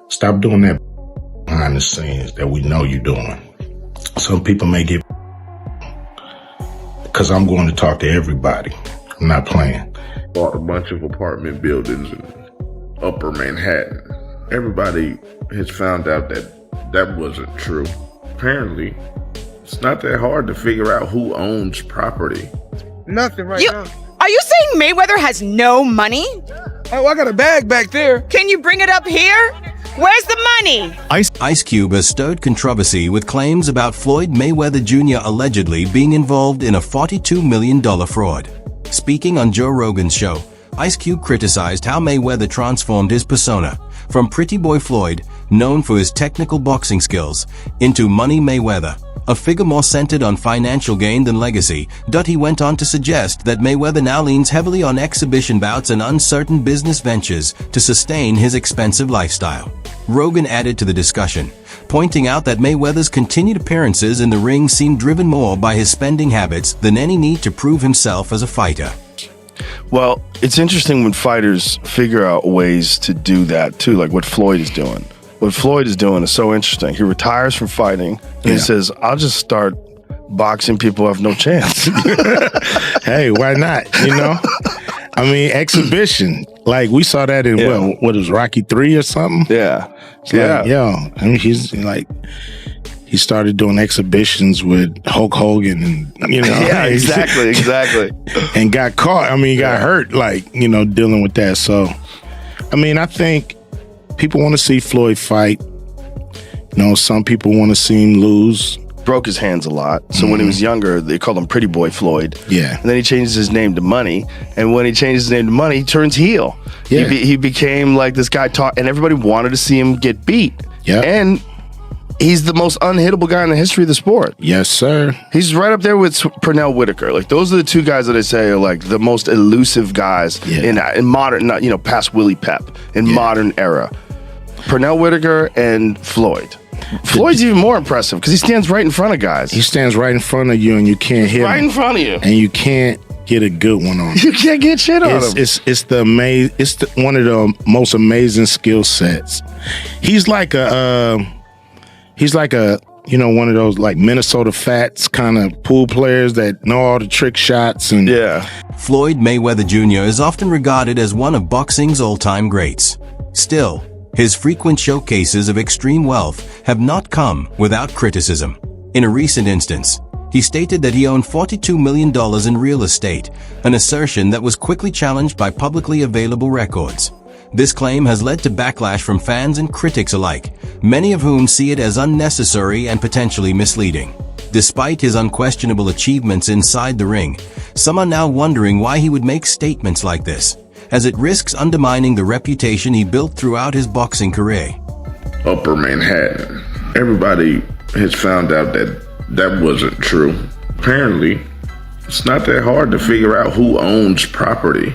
Stop doing that behind the scenes that we know you're doing. Some people may get, because I'm going to talk to everybody. I'm not playing. Bought a bunch of apartment buildings in Upper Manhattan. Everybody has found out that that wasn't true. Apparently, it's not that hard to figure out who owns property. Nothing right now. Are you saying Mayweather has no money? Oh, I got a bag back there. Can you bring it up here? Where's the money? Ice Cube has stirred controversy with claims about Floyd Mayweather Jr. allegedly being involved in a $42 million fraud. Speaking on Joe Rogan's show, Ice Cube criticized how Mayweather transformed his persona from Pretty Boy Floyd, known for his technical boxing skills, into Money Mayweather, a figure more centered on financial gain than legacy. He went on to suggest that Mayweather now leans heavily on exhibition bouts and uncertain business ventures to sustain his expensive lifestyle. Rogan added to the discussion, pointing out that Mayweather's continued appearances in the ring seem driven more by his spending habits than any need to prove himself as a fighter. Well, it's interesting when fighters figure out ways to do that too, like what Floyd is doing. What Floyd is doing is so interesting. He retires from fighting and he says, I'll just start boxing people who have no chance. Hey, why not? You know? I mean, exhibition. Like, we saw that in, what was Rocky 3 or something? Yeah. I mean, he's like, he started doing exhibitions with Hulk Hogan and, you know. Yeah, exactly. And got caught. I mean, he got hurt, like, you know, dealing with that. So, I mean, I think people want to see Floyd fight. You know, some people want to see him lose. Broke his hands a lot. So when he was younger, they called him Pretty Boy Floyd. Yeah. And then he changes his name to Money. And when he changes his name to Money, he turns heel. Yeah. He became like this guy and everybody wanted to see him get beat. Yeah. And he's the most unhittable guy in the history of the sport. Yes, sir. He's right up there with Pernell Whitaker. Like, those are the two guys that I say are like the most elusive guys in modern, not, you know, past Willie Pep, in modern era. Pernell Whitaker and Floyd. Floyd's even more impressive because he stands right in front of guys. He stands right in front of you and you can't hit him. Right in front of you. And you can't get a good one on him. You can't get shit on him. It's one of the most amazing skill sets. He's like a you know, one of those like Minnesota Fats kind of pool players that know all the trick shots and Floyd Mayweather Jr. is often regarded as one of boxing's all-time greats. Still, his frequent showcases of extreme wealth have not come without criticism. In a recent instance, he stated that he owned $42 million in real estate, an assertion that was quickly challenged by publicly available records. This claim has led to backlash from fans and critics alike, many of whom see it as unnecessary and potentially misleading. Despite his unquestionable achievements inside the ring, some are now wondering why he would make statements like this, as it risks undermining the reputation he built throughout his boxing career. Upper Manhattan. Everybody has found out that that wasn't true. Apparently, it's not that hard to figure out who owns property.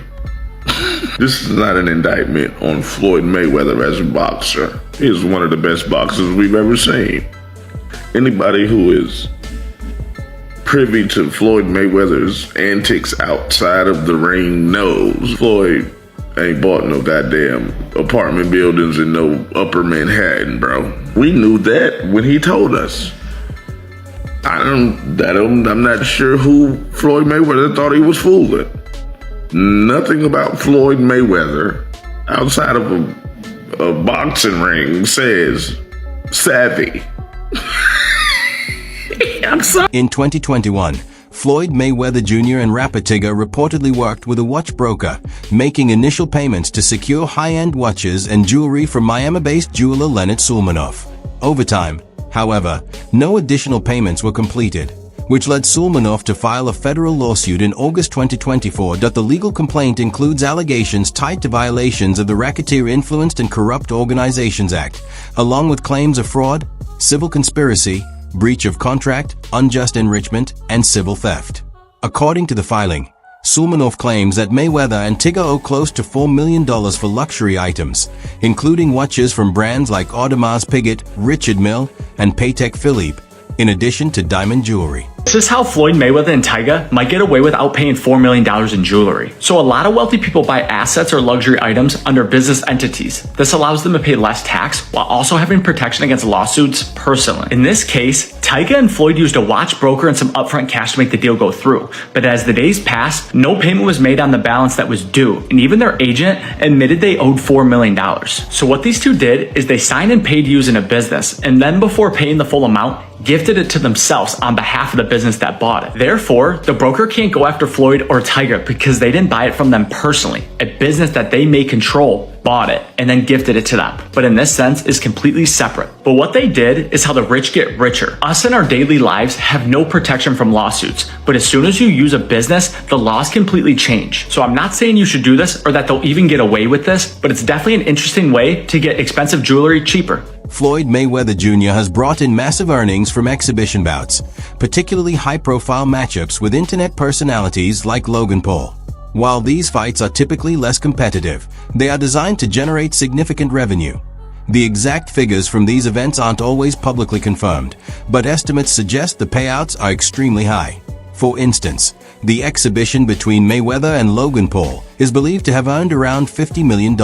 This is not an indictment on Floyd Mayweather as a boxer. He is one of the best boxers we've ever seen. Anybody who is privy to Floyd Mayweather's antics outside of the ring knows Floyd ain't bought no goddamn apartment buildings in no Upper Manhattan, bro. We knew that when he told us. I'm not sure who Floyd Mayweather thought he was fooling. Nothing about Floyd Mayweather outside of a boxing ring says savvy. I'm sorry. In 2021, Floyd Mayweather Jr. and rapper Tigger reportedly worked with a watch broker, making initial payments to secure high-end watches and jewelry from Miami-based jeweler Leonard Sulmanoff. Over time, however, no additional payments were completed, which led Sulmanoff to file a federal lawsuit in August 2024. The legal complaint includes allegations tied to violations of the Racketeer Influenced and Corrupt Organizations Act, along with claims of fraud, civil conspiracy, breach of contract, unjust enrichment, and civil theft. According to the filing, Sulmanoff claims that Mayweather and Tigger owe close to $4 million for luxury items, including watches from brands like Audemars Piguet, Richard Mille, and Patek Philippe, in addition to diamond jewelry. This is how Floyd Mayweather and Tyga might get away without paying $4 million in jewelry. So a lot of wealthy people buy assets or luxury items under business entities. This allows them to pay less tax while also having protection against lawsuits personally. In this case, Tyga and Floyd used a watch broker and some upfront cash to make the deal go through. But as the days passed, no payment was made on the balance that was due, and even their agent admitted they owed $4 million. So what these two did is they signed and paid using a business, and then before paying the full amount, gifted it to themselves on behalf of the business that bought it. Therefore, the broker can't go after Floyd or Tyga because they didn't buy it from them personally. A business that they may control bought it and then gifted it to them, but in this sense is completely separate. But what they did is how the rich get richer. Us in our daily lives have no protection from lawsuits, but as soon as you use a business, the laws completely change. So I'm not saying you should do this or that they'll even get away with this, but it's definitely an interesting way to get expensive jewelry cheaper. Floyd Mayweather Jr. has brought in massive earnings from exhibition bouts, particularly high-profile matchups with internet personalities like Logan Paul. While these fights are typically less competitive, they are designed to generate significant revenue. The exact figures from these events aren't always publicly confirmed, but estimates suggest the payouts are extremely high. For instance, the exhibition between Mayweather and Logan Paul is believed to have earned around $50 million.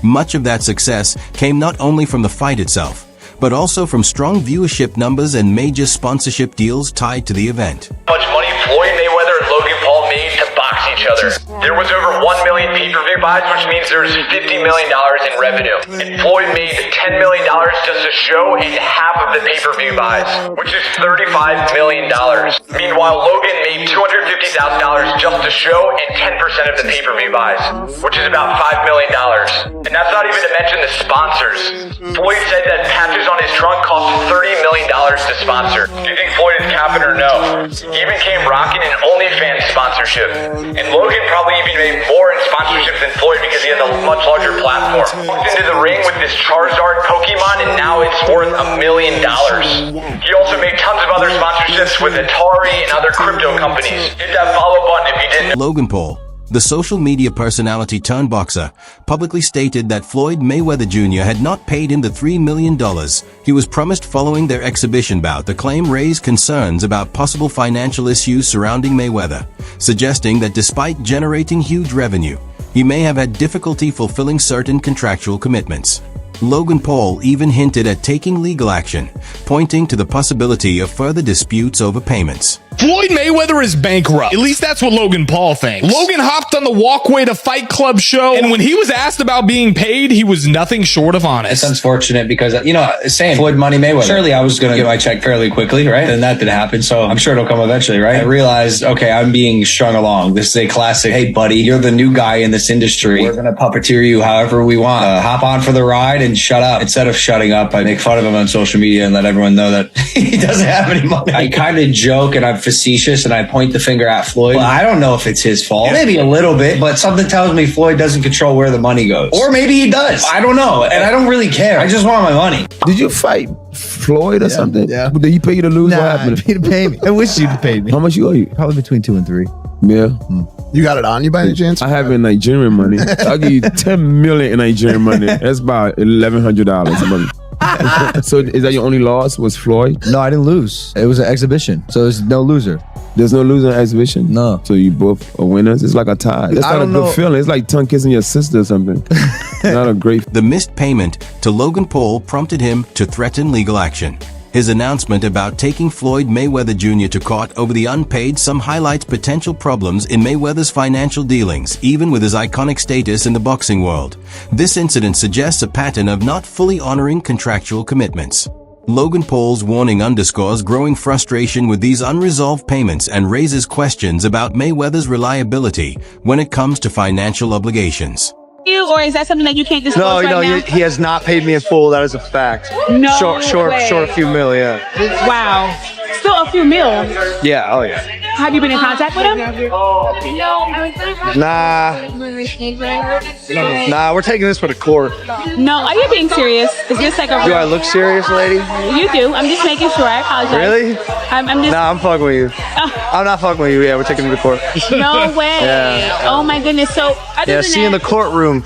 Much of that success came not only from the fight itself, but also from strong viewership numbers and major sponsorship deals tied to the event. How much money Floyd Mayweather and Logan Paul made to box each other. There was over 1 million pay-per-view buys, which means there's $50 million in revenue. And Floyd made $10 million just to show and half of the pay-per-view buys, which is $35 million. Meanwhile, Logan made $250,000 just to show and 10% of the pay-per-view buys, which is about $5 million. And that's not even to mention the sponsors. Floyd said that patches on his trunk cost $30 million to sponsor. Do you think Floyd is capping or no? He even came rocking an OnlyFans sponsorship. And Logan probably even made more in sponsorship than Floyd because he has a much larger platform. Walked into the ring with this Charizard Pokemon and now it's worth $1 million. He also made tons of other sponsorships with Atari and other crypto companies. Hit that follow button if you didn't. Logan Paul, the social media personality turned boxer, publicly stated that Floyd Mayweather Jr. had not paid him the $3 million he was promised following their exhibition bout. The claim raised concerns about possible financial issues surrounding Mayweather, suggesting that despite generating huge revenue, he may have had difficulty fulfilling certain contractual commitments. Logan Paul even hinted at taking legal action, pointing to the possibility of further disputes over payments. Floyd Mayweather is bankrupt. At least that's what Logan Paul thinks. Logan hopped on the walkway to Fight Club show, and when he was asked about being paid, he was nothing short of honest. It's unfortunate because, same Floyd Money Mayweather. Surely I was going to get my check fairly quickly, right? And that did happen, so I'm sure it'll come eventually, right? I realized, okay, I'm being strung along. This is a classic, hey, buddy, you're the new guy in this industry. We're going to puppeteer you however we want. Hop on for the ride and shut up. Instead of shutting up, I make fun of him on social media and let everyone know that he doesn't have any money. I kind of joke and I'm facetious and I point the finger at Floyd. Well, I don't know if it's his fault. Maybe a little bit, but something tells me Floyd doesn't control where the money goes. Or maybe he does. I don't know. And I don't really care. I just want my money. Did you fight Floyd or something? Yeah. Did he pay you to lose? Nah, What happened? he didn't pay me. I wish you'd paid me. How much you owe you? Probably between 2 and 3. Yeah. You got it on you by any chance? I have in Nigerian money. I'll give you 10 million in Nigerian money. That's about $1,100 a month. So is that your only loss was Floyd? No, I didn't lose. It was an exhibition. So there's no loser. There's no loser in exhibition? No. So you both are winners? It's like a tie. That's not a good feeling. It's like tongue kissing your sister or something. Not a great. The missed payment to Logan Paul prompted him to threaten legal action. His announcement about taking Floyd Mayweather Jr. to court over the unpaid sum highlights potential problems in Mayweather's financial dealings, even with his iconic status in the boxing world. This incident suggests a pattern of not fully honoring contractual commitments. Logan Paul's warning underscores growing frustration with these unresolved payments and raises questions about Mayweather's reliability when it comes to financial obligations. Or is that something that you can't disclose right now? He has not paid me in full. That is a fact. No Short way. a few mil, yeah. Wow. Still a few mil. Yeah, oh yeah. Have you been in contact with him? Nah, we're taking this for the court. No, are you being serious? Is this like a... Do I look serious, lady? You do. I'm just making sure. I apologize. Really? I'm just... Nah, I'm fucking with you. I'm not fucking with you. Yeah, we're taking it to court. No way. Yeah. Oh my goodness. So, see you in the courtroom.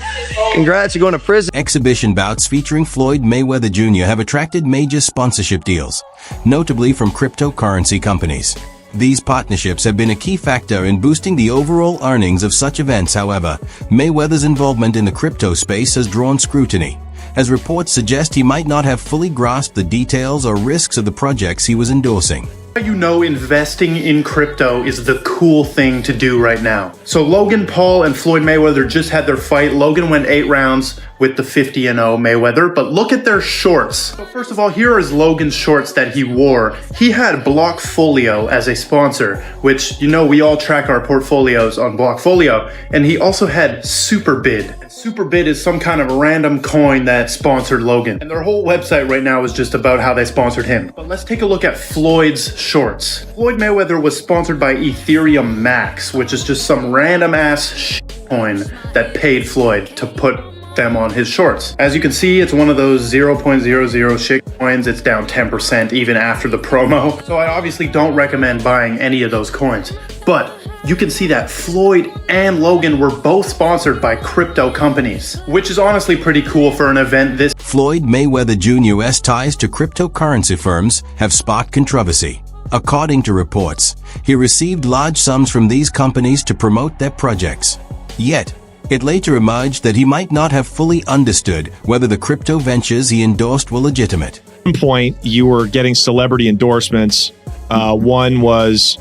Congrats, you're going to prison. Exhibition bouts featuring Floyd Mayweather Jr. have attracted major sponsorship deals, notably from cryptocurrency companies. These partnerships have been a key factor in boosting the overall earnings of such events. However, Mayweather's involvement in the crypto space has drawn scrutiny, as reports suggest he might not have fully grasped the details or risks of the projects he was endorsing. You know, investing in crypto is the cool thing to do right now. So Logan Paul and Floyd Mayweather just had their fight. Logan went 8 rounds with the 50-0 Mayweather, but look at their shorts. So first of all, here is Logan's shorts that he wore. He had Blockfolio as a sponsor, which, you know, we all track our portfolios on Blockfolio, and he also had Superbid. Superbid is some kind of random coin that sponsored Logan, and their whole website right now is just about how they sponsored him. But let's take a look at Floyd's shorts. Floyd Mayweather was sponsored by Ethereum Max, which is just some random ass coin that paid Floyd to put them on his shorts. As you can see, it's one of those 0.00 shit coins. It's down 10% even after the promo. So I obviously don't recommend buying any of those coins. But you can see that Floyd and Logan were both sponsored by crypto companies, which is honestly pretty cool for an event this. Floyd Mayweather Jr.'s ties to cryptocurrency firms have sparked controversy. According to reports, he received large sums from these companies to promote their projects. Yet, it later emerged that he might not have fully understood whether the crypto ventures he endorsed were legitimate. At one point, you were getting celebrity endorsements. One was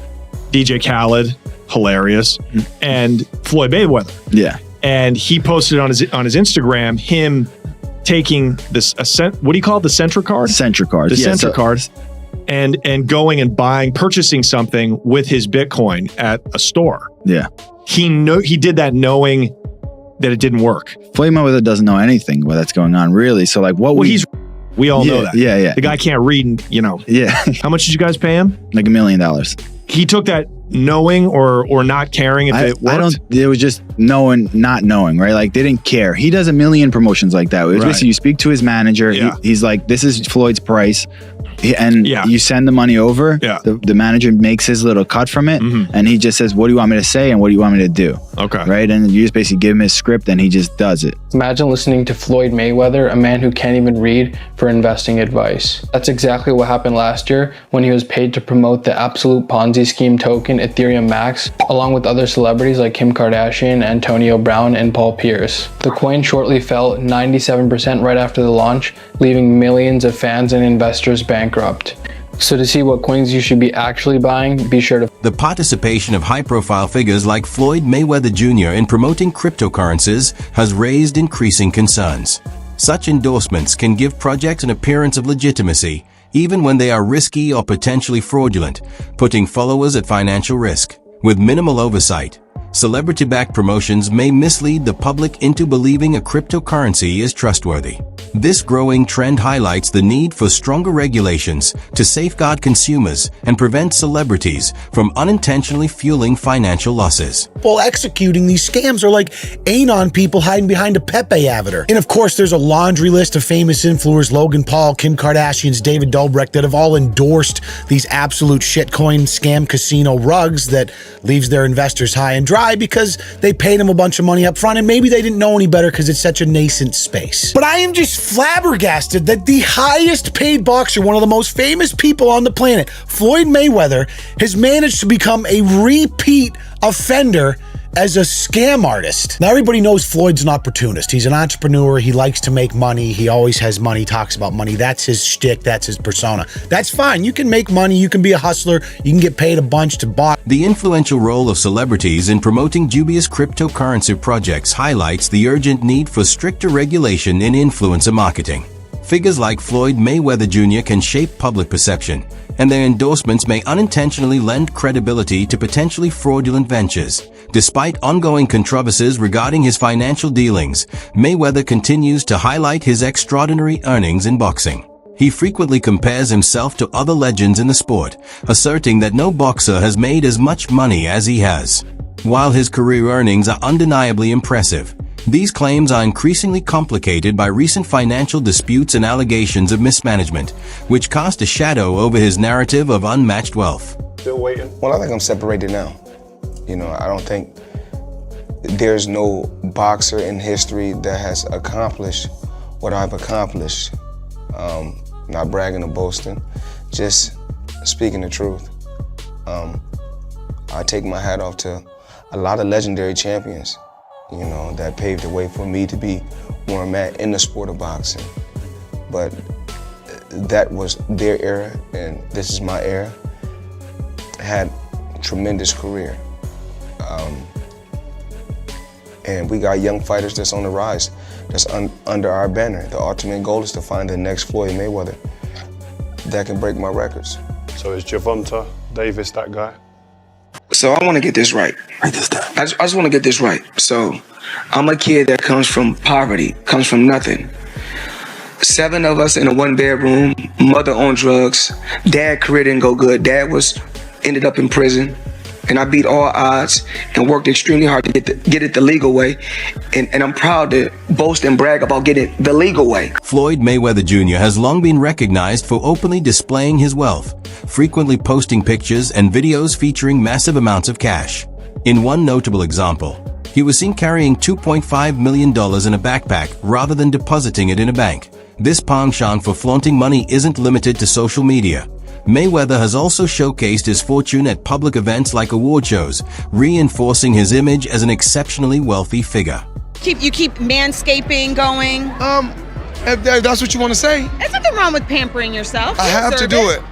DJ Khaled, hilarious, and Floyd Mayweather. Yeah. And he posted on his Instagram him taking this what do you call it? The Centra card? Centra card. The Yeah, Centra cards. And going and purchasing something with his Bitcoin at a store. Yeah. He did that knowing that it didn't work. Floyd Mayweather doesn't know anything about that's going on, really. So, like, we all know that. Yeah, yeah. The guy can't read, and, you know. Yeah. How much did you guys pay him? Like $1 million. He took that knowing or not caring if it worked? It was just knowing, not knowing, right? Like, they didn't care. He does a million promotions like that. It was basically, you speak to his manager. Yeah. He's like, this is Floyd's price. And you send the money over. Yeah. The manager makes his little cut from it. And he just says, what do you want me to say? And what do you want me to do? Okay. Right? And you just basically give him his script and he just does it. Imagine listening to Floyd Mayweather, a man who can't even read, for investing advice. That's exactly what happened last year when he was paid to promote the absolute Ponzi scheme token Ethereum Max, along with other celebrities like Kim Kardashian, Antonio Brown, and Paul Pierce. The coin shortly fell 97% right after the launch, leaving millions of fans and investors bankrupt. So to see what coins you should be actually buying, be sure to... The participation of high-profile figures like Floyd Mayweather Jr. in promoting cryptocurrencies has raised increasing concerns. Such endorsements can give projects an appearance of legitimacy, even when they are risky or potentially fraudulent, putting followers at financial risk. With minimal oversight, celebrity-backed promotions may mislead the public into believing a cryptocurrency is trustworthy. This growing trend highlights the need for stronger regulations to safeguard consumers and prevent celebrities from unintentionally fueling financial losses. People executing these scams are like anon people hiding behind a Pepe avatar. And of course, there's a laundry list of famous influencers, Logan Paul, Kim Kardashian's, David Dobrik, that have all endorsed these absolute shitcoin scam casino rugs that leaves their investors high and dry because they paid them a bunch of money up front and maybe they didn't know any better because it's such a nascent space. But I am just flabbergasted that the highest paid boxer, one of the most famous people on the planet, Floyd Mayweather, has managed to become a repeat offender as a scam artist. Now, everybody knows Floyd's an opportunist. He's an entrepreneur. He likes to make money. He always has money, talks about money. That's his shtick. That's his persona. That's fine. You can make money. You can be a hustler. You can get paid a bunch to box. The influential role of celebrities in promoting dubious cryptocurrency projects highlights the urgent need for stricter regulation in influencer marketing. Figures like Floyd Mayweather Jr. can shape public perception, and their endorsements may unintentionally lend credibility to potentially fraudulent ventures. Despite ongoing controversies regarding his financial dealings, Mayweather continues to highlight his extraordinary earnings in boxing. He frequently compares himself to other legends in the sport, asserting that no boxer has made as much money as he has. While his career earnings are undeniably impressive, these claims are increasingly complicated by recent financial disputes and allegations of mismanagement, which cast a shadow over his narrative of unmatched wealth. Still waiting? Well, I think I'm separated now. You know, I don't think there's no boxer in history that has accomplished what I've accomplished. Not bragging or boasting, just speaking the truth. I take my hat off to a lot of legendary champions, you know, that paved the way for me to be where I'm at in the sport of boxing. But that was their era, and this is my era. I had a tremendous career. And we got young fighters that's on the rise, that's under our banner. The ultimate goal is to find the next Floyd Mayweather that can break my records. So is Gervonta Davis that guy? So I want to get this right. I just want to get this right. So I'm a kid that comes from poverty, comes from nothing. 7 of us in a 1-bedroom, mother on drugs, dad career didn't go good. Dad ended up in prison. And I beat all odds and worked extremely hard to get it the legal way. And I'm proud to boast and brag about getting it the legal way. Floyd Mayweather Jr. has long been recognized for openly displaying his wealth, frequently posting pictures and videos featuring massive amounts of cash. In one notable example, he was seen carrying $2.5 million in a backpack rather than depositing it in a bank. This penchant for flaunting money isn't limited to social media. Mayweather has also showcased his fortune at public events like award shows, reinforcing his image as an exceptionally wealthy figure. You keep manscaping going. If that's what you want to say. There's nothing wrong with pampering yourself. I have to do it.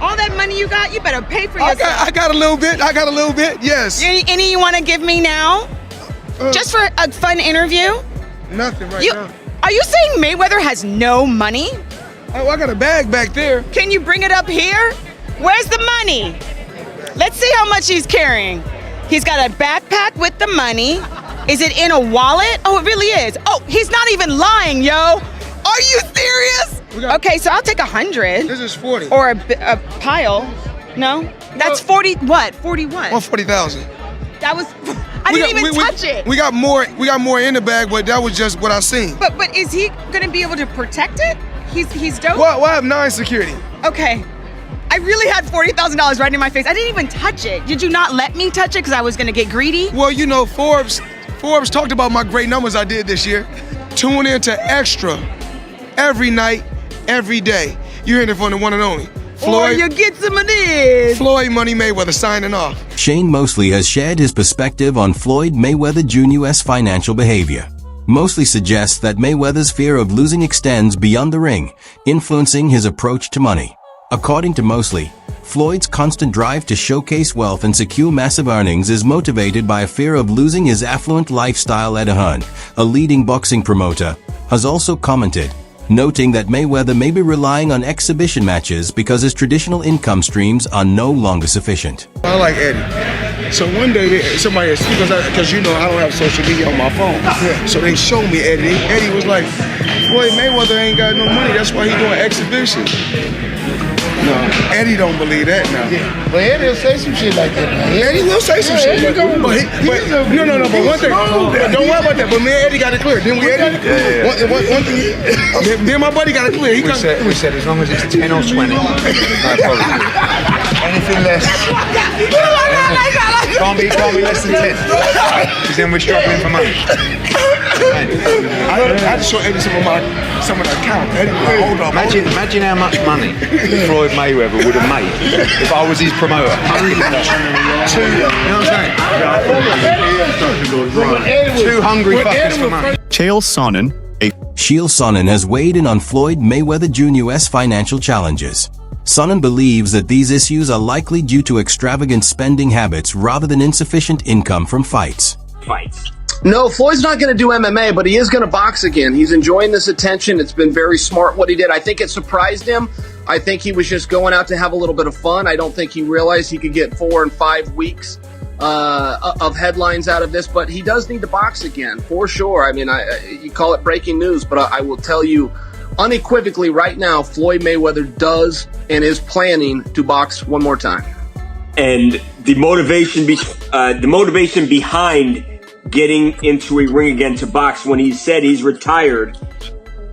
All that money you got, you better pay for yourself. I got a little bit. Yes. Any you want to give me now? Just for a fun interview? Nothing now. Are you saying Mayweather has no money? Oh, I got a bag back there. Can you bring it up here? Where's the money? Let's see how much he's carrying. He's got a backpack with the money. Is it in a wallet? Oh, it really is. Oh, he's not even lying, yo. Are you serious? Okay, so I'll take 100. This is 40. Or a pile. No? That's 40 what? 40 what? 140,000. That was, I didn't even touch it. We got more in the bag, but that was just what I seen. But is he gonna be able to protect it? He's dope? Well, I have 9 security. Okay. I really had $40,000 right in my face. I didn't even touch it. Did you not let me touch it because I was gonna get greedy? Well, you know, Forbes talked about my great numbers I did this year. Tune in to Extra every night, every day. You're hearing it from the one and only. Floyd, or you get some of this. Floyd Money Mayweather signing off. Shane Mosley has shared his perspective on Floyd Mayweather Jr.'s financial behavior. Mosley suggests that Mayweather's fear of losing extends beyond the ring, influencing his approach to money. According to Mosley, Floyd's constant drive to showcase wealth and secure massive earnings is motivated by a fear of losing his affluent lifestyle. Ed Hearn, a leading boxing promoter, has also commented, noting that Mayweather may be relying on exhibition matches because his traditional income streams are no longer sufficient. I like Eddie. So one day, somebody, because you know I don't have social media on my phone, so they showed me Eddie. Eddie was like, Floyd Mayweather ain't got no money, that's why he doing exhibitions. No, Eddie don't believe that now. But Eddie will say some shit like that. Eddie will say some shit. But one thing, don't worry about that. But me and Eddie got it clear. Didn't we, Eddie? One thing, me and my buddy got it clear. We said as long as it's 10 or 20. No problem. Anything less. Can't be less than 10. Because then we're struggling for money. I had to show Eddie some of the account. Eddie, hold on. Imagine how much money Floyd Mayweather would have made if I was his promoter. You know what I'm saying? Two hungry fuckers for money. Chael Sonnen has weighed in on Floyd Mayweather Jr.'s financial challenges. Sonnen believes that these issues are likely due to extravagant spending habits rather than insufficient income from fights. No, Floyd's not going to do MMA, but he is going to box again. He's enjoying this attention. It's been very smart what he did. I think it surprised him. I think he was just going out to have a little bit of fun. I don't think he realized he could get 4 and 5 weeks of headlines out of this, but he does need to box again, for sure. I mean, you call it breaking news, but I will tell you unequivocally right now, Floyd Mayweather does and is planning to box one more time. And the motivation behind getting into a ring again to box when he said he's retired,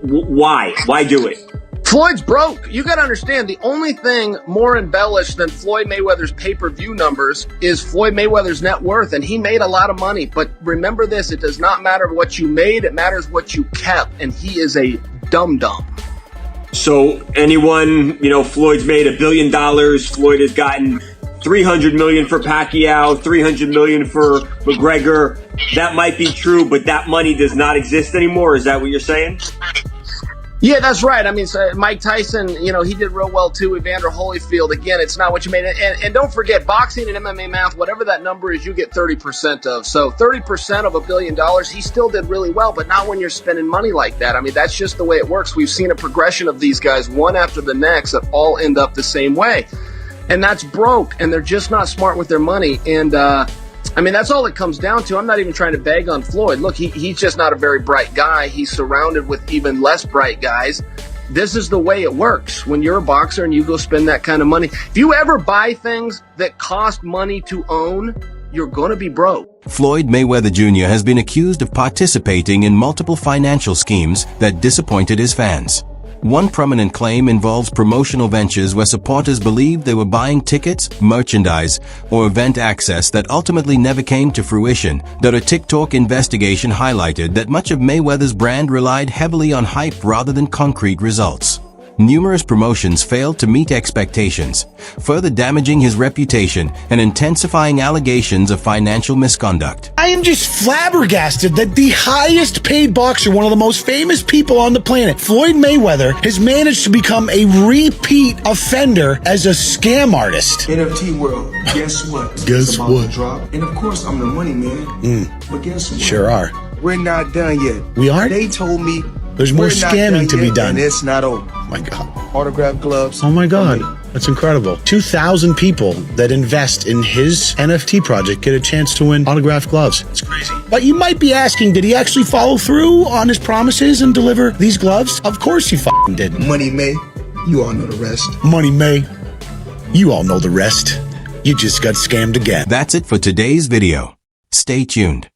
why do it? Floyd's broke. You got to understand, the only thing more embellished than Floyd Mayweather's pay-per-view numbers is Floyd Mayweather's net worth, and he made a lot of money. But remember this, it does not matter what you made, it matters what you kept, and he is a dum-dum. So anyone, Floyd's made $1 billion, Floyd has gotten $300 million for Pacquiao, $300 million for McGregor. That might be true, but that money does not exist anymore. Is that what you're saying? Yeah, that's right. I mean, so Mike Tyson, you know, he did real well too. Evander Holyfield, again, it's not what you made. And don't forget, boxing and MMA math, whatever that number is, you get 30% of. So 30% of $1 billion, he still did really well, but not when you're spending money like that. I mean, that's just the way it works. We've seen a progression of these guys, one after the next, that all end up the same way. And that's broke, and they're just not smart with their money. And, I mean, that's all it comes down to. I'm not even trying to bag on Floyd. Look, he's just not a very bright guy. He's surrounded with even less bright guys. This is the way it works when you're a boxer and you go spend that kind of money. If you ever buy things that cost money to own, you're going to be broke. Floyd Mayweather Jr. has been accused of participating in multiple financial schemes that disappointed his fans. One prominent claim involves promotional ventures where supporters believed they were buying tickets, merchandise, or event access that ultimately never came to fruition. A TikTok investigation highlighted that much of Mayweather's brand relied heavily on hype rather than concrete results. Numerous promotions failed to meet expectations, further damaging his reputation and intensifying allegations of financial misconduct. I am just flabbergasted that the highest paid boxer, one of the most famous people on the planet, Floyd Mayweather, has managed to become a repeat offender as a scam artist. NFT world, guess what? Guess It's about what? to drop. And of course, I'm the money man. But guess what? Sure are. We're not done yet. We aren't? They told me There's more we're not scamming to be yet, done. and it's not over. Oh my God. Autograph gloves. Oh my God. That's incredible. 2,000 people that invest in his NFT project get a chance to win autographed gloves. It's crazy. But you might be asking, did he actually follow through on his promises and deliver these gloves? Of course he fucking did. Money May, you all know the rest. Money May, you all know the rest. You just got scammed again. That's it for today's video. Stay tuned.